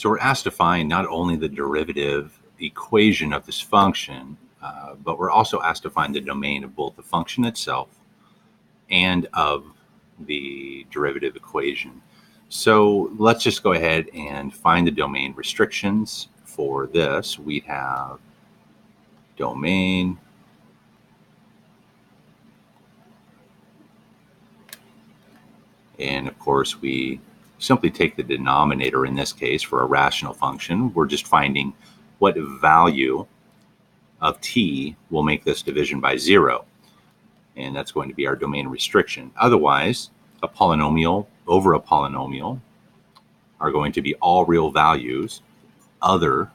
So we're asked to find not only the derivative equation of this function, but we're also asked to find the domain of both the function itself and of the derivative equation. So let's just go ahead and find the domain restrictions. For this, we have domain, and of course we simply take the denominator in this case for a rational function. We're just finding what value of t will make this division by 0. And that's going to be our domain restriction. Otherwise, a polynomial over a polynomial are going to be all real values other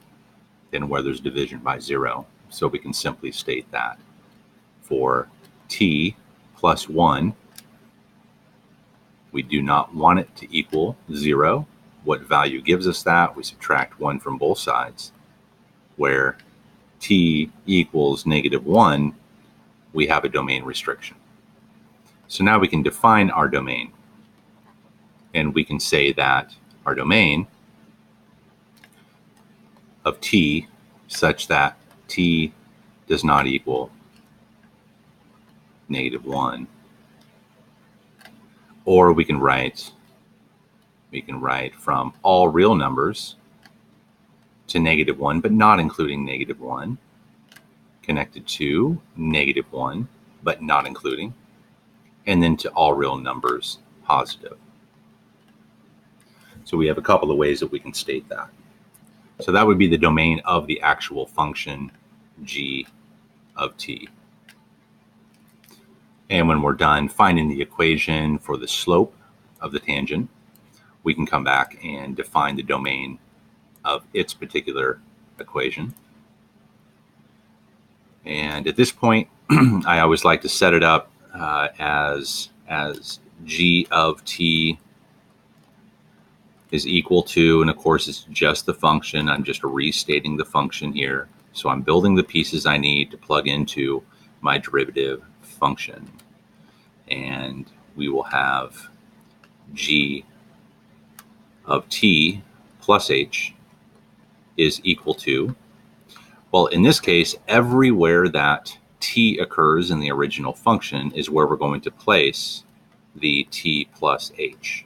than where there's division by 0. So we can simply state that for t plus 1, we do not want it to equal 0. What value gives us that? We subtract 1 from both sides. Where t equals -1, we have a domain restriction. So now we can define our domain. And we can say that our domain of t such that t does not equal -1. Or we can write from all real numbers to -1, but not including -1, connected to -1, but not including, and then to all real numbers positive. So we have a couple of ways that we can state that. So that would be the domain of the actual function g of t. And when we're done finding the equation for the slope of the tangent, we can come back and define the domain of its particular equation. And at this point, I always like to set it up as g of t is equal to, and of course it's just the function. I'm just restating the function here. So I'm building the pieces I need to plug into my derivative function. And we will have g of t plus h is equal to, well, in this case, everywhere that t occurs in the original function is where we're going to place the t plus h.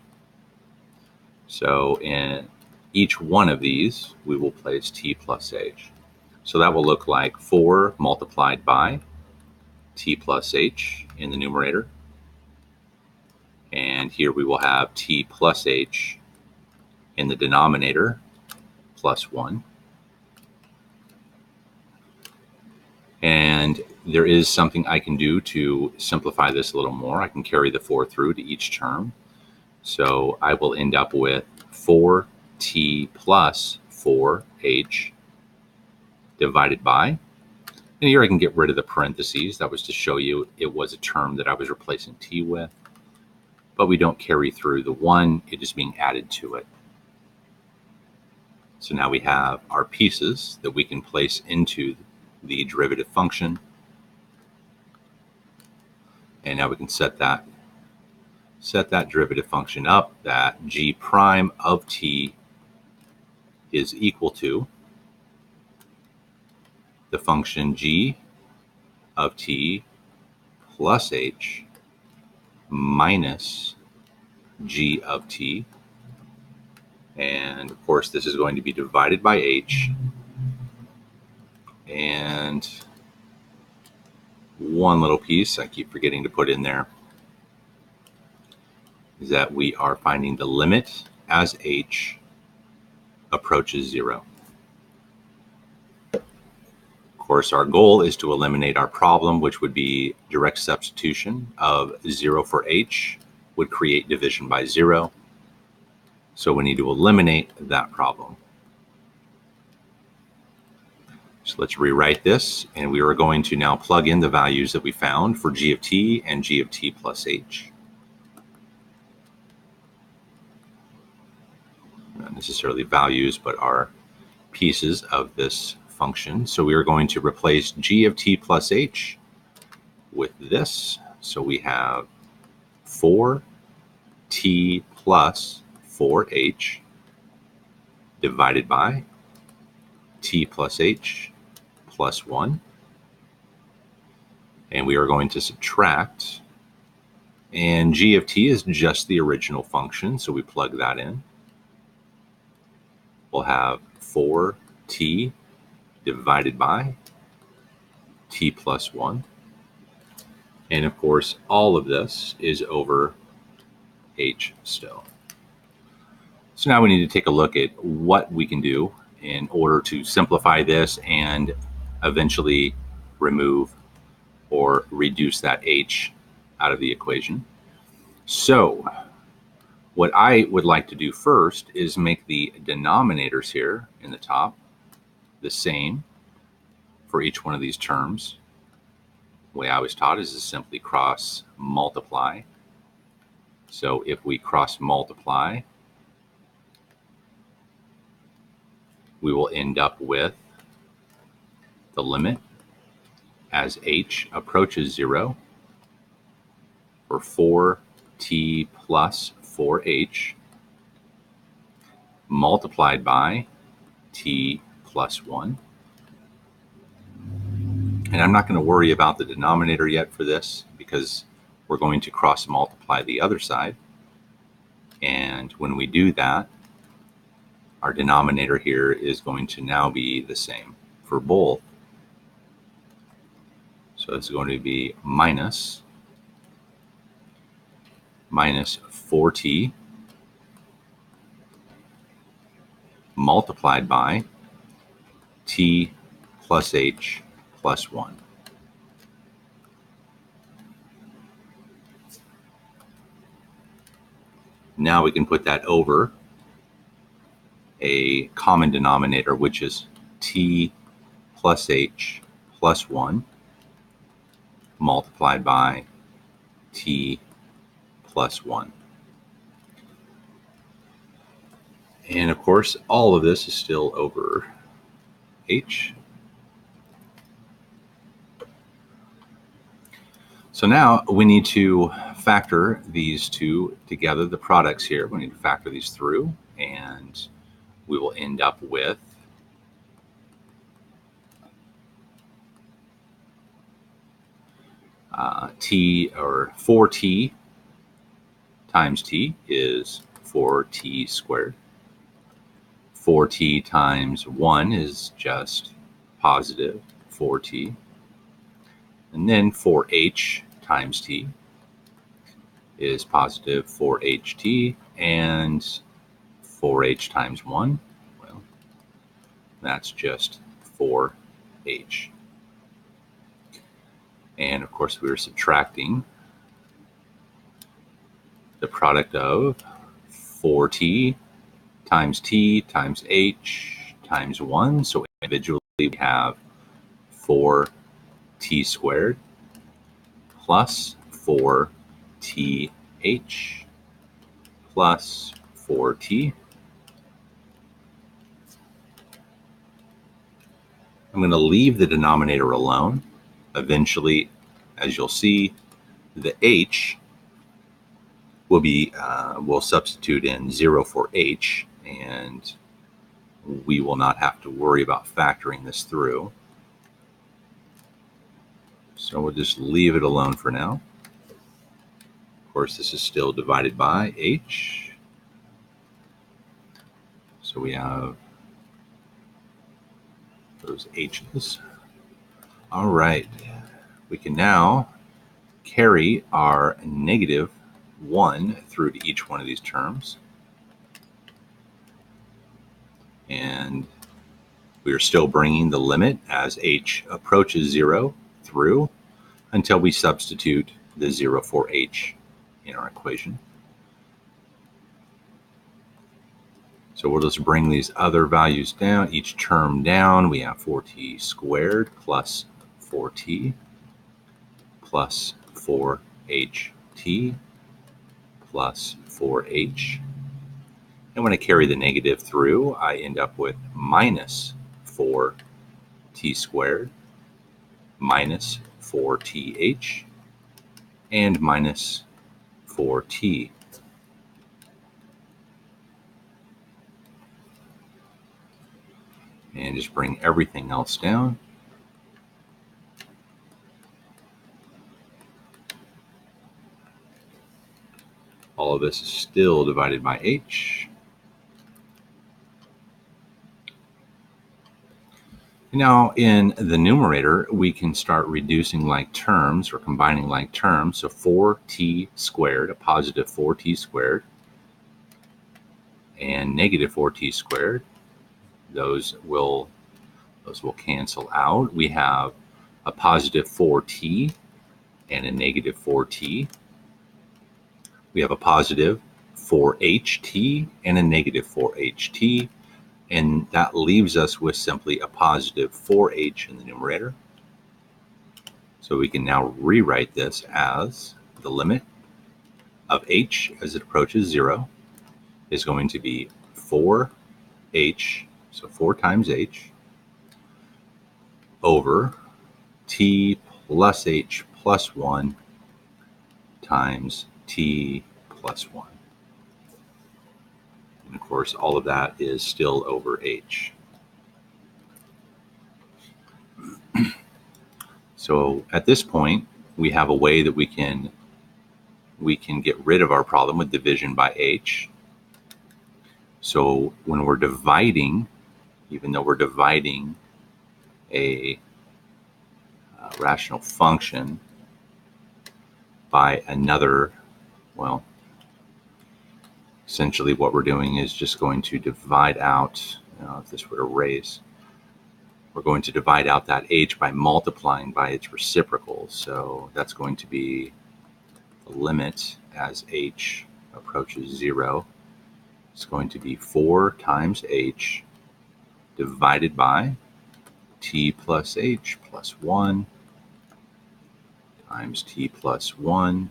So in each one of these, we will place t plus h. So that will look like 4 multiplied by t plus h in the numerator. And here we will have t plus h in the denominator, plus 1. And there is something I can do to simplify this a little more. I can carry the 4 through to each term. So I will end up with 4t plus 4h divided by, and here I can get rid of the parentheses. That was to show you it was a term that I was replacing t with. But we don't carry through the 1, it is being added to it. So now we have our pieces that we can place into the derivative function. And now we can set that derivative function up, that g prime of t is equal to the function g of t plus h minus g of t. And of course, this is going to be divided by h. And one little piece I keep forgetting to put in there is that we are finding the limit as h approaches 0. Of course, our goal is to eliminate our problem, which would be direct substitution of 0 for h would create division by 0. So we need to eliminate that problem. So let's rewrite this, and we are going to now plug in the values that we found for g of t and g of t plus h. Not necessarily values, but our pieces of this function. So we are going to replace g of t plus h with this. So we have 4t plus 4h divided by t plus h plus 1. And we are going to subtract. And g of t is just the original function, so we plug that in. We'll have 4t divided by t plus 1. And of course, all of this is over h still. So now we need to take a look at what we can do in order to simplify this and eventually remove or reduce that h out of the equation. So what I would like to do first is make the denominators here in the top the same for each one of these terms. The way I was taught is to simply cross multiply. So if we cross multiply, we will end up with the limit as h approaches 0 for 4t plus 4h multiplied by t plus 1. And I'm not going to worry about the denominator yet for this because we're going to cross multiply the other side. And when we do that, our denominator here is going to now be the same for both. So it's going to be minus 4t multiplied by t plus h plus 1. Now we can put that over a common denominator, which is t plus h plus 1 multiplied by t plus 1. And of course, all of this is still over h. So now we need to factor these two together, the products here. We need to factor these through, and we will end up with t, or 4t times t is 4t squared. 4t times 1 is just positive 4t. And then 4h times t is positive 4ht, and 4h times 1, well, that's just 4h. And of course, we're subtracting the product of 4t times h times 1. So individually we have 4t squared plus 4th plus 4t. I'm going to leave the denominator alone. Eventually, as you'll see, the h will be, we'll substitute in 0 for h, and we will not have to worry about factoring this through. So we'll just leave it alone for now. Of course, this is still divided by h. So we have those h's. All right, we can now carry our negative 1 through to each one of these terms. And we are still bringing the limit as h approaches 0 through until we substitute the 0 for h in our equation. So we'll just bring these other values down, each term down. We have 4t squared plus 4t plus 4ht plus 4h. And when I carry the negative through, I end up with minus 4t squared minus 4th and minus 4t. and just bring everything else down. All of this is still divided by h. Now in the numerator, we can start reducing like terms or combining like terms. So 4t squared, a positive 4t squared, and negative 4t squared, those will cancel out. We have a positive 4t and a negative 4t. We have a positive 4ht and a negative 4ht. And that leaves us with simply a positive 4h in the numerator. So we can now rewrite this as the limit of h as it approaches 0 is going to be 4h, so 4 times h, over t plus h plus 1 times t plus 1. And of course, all of that is still over h. So at this point, we have a way that we can get rid of our problem with division by h. So when we're dividing, even though we're dividing a rational function by another, well, essentially what we're doing is just going to divide out, if this were to raise, we're going to divide out that h by multiplying by its reciprocal. So that's going to be the limit as h approaches 0. It's going to be 4 times h divided by t plus h plus 1 times t plus 1.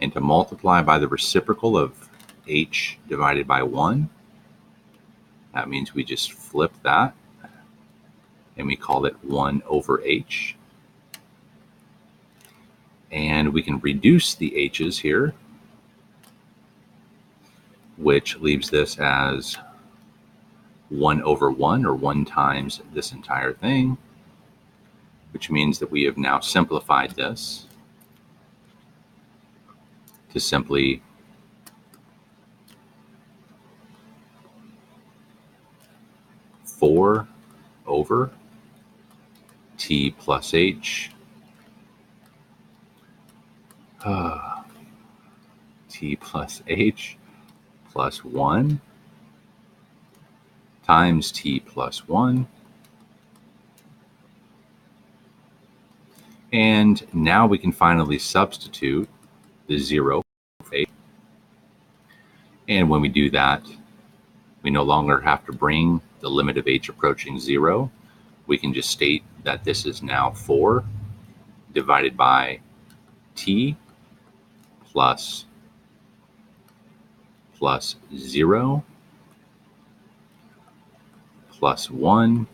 And to multiply by the reciprocal of h divided by 1, that means we just flip that and we call it 1 over h. And we can reduce the h's here, which leaves this as 1 over 1, or 1 times this entire thing, which means that we have now simplified this to simply four over t plus h t plus h plus 1 times t plus 1. And now we can finally substitute the 0 for h. And when we do that, we no longer have to bring the limit of h approaching 0. We can just state that this is now 4 divided by t plus 0 plus 1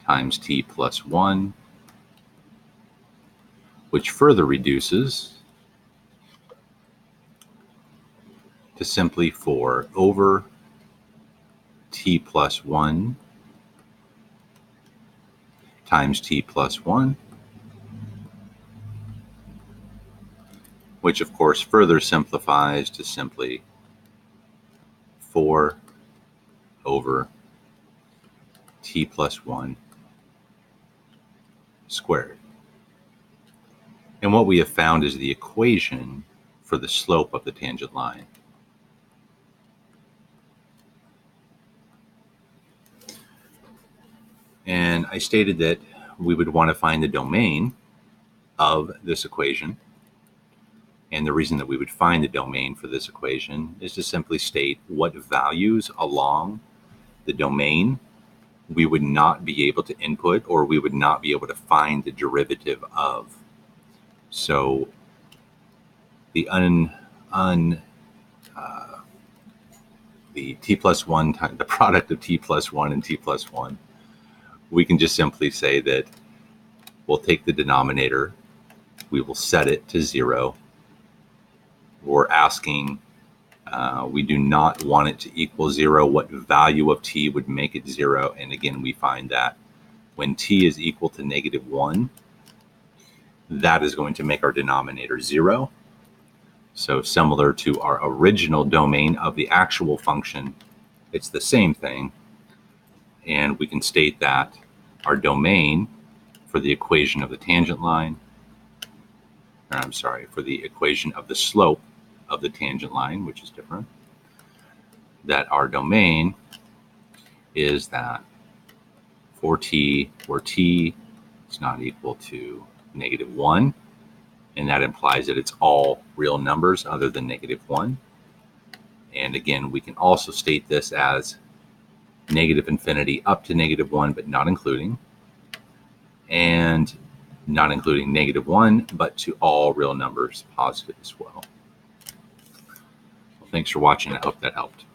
times t plus 1, which further reduces to simply 4 over t plus 1 times t plus 1, which of course further simplifies to simply 4 over t plus 1 squared. And what we have found is the equation for the slope of the tangent line. And I stated that we would want to find the domain of this equation. And the reason that we would find the domain for this equation is to simply state what values along the domain we would not be able to input, or we would not be able to find the derivative of. So the the t plus 1, the product of t plus 1 and t plus 1, we can just simply say that we'll take the denominator, we will set it to 0. We're asking We do not want it to equal 0. What value of t would make it 0? And again, we find that when t is equal to -1, that is going to make our denominator 0. So similar to our original domain of the actual function, it's the same thing. And we can state that our domain for the equation of the tangent line, or I'm sorry, for the equation of the slope of the tangent line, which is different, that our domain is that for t, where t is not equal to -1, and that implies that it's all real numbers other than -1. And again, we can also state this as -infinity up to -1, but not including, and not including -1, but to all real numbers positive as well. Well, thanks for watching. I hope that helped.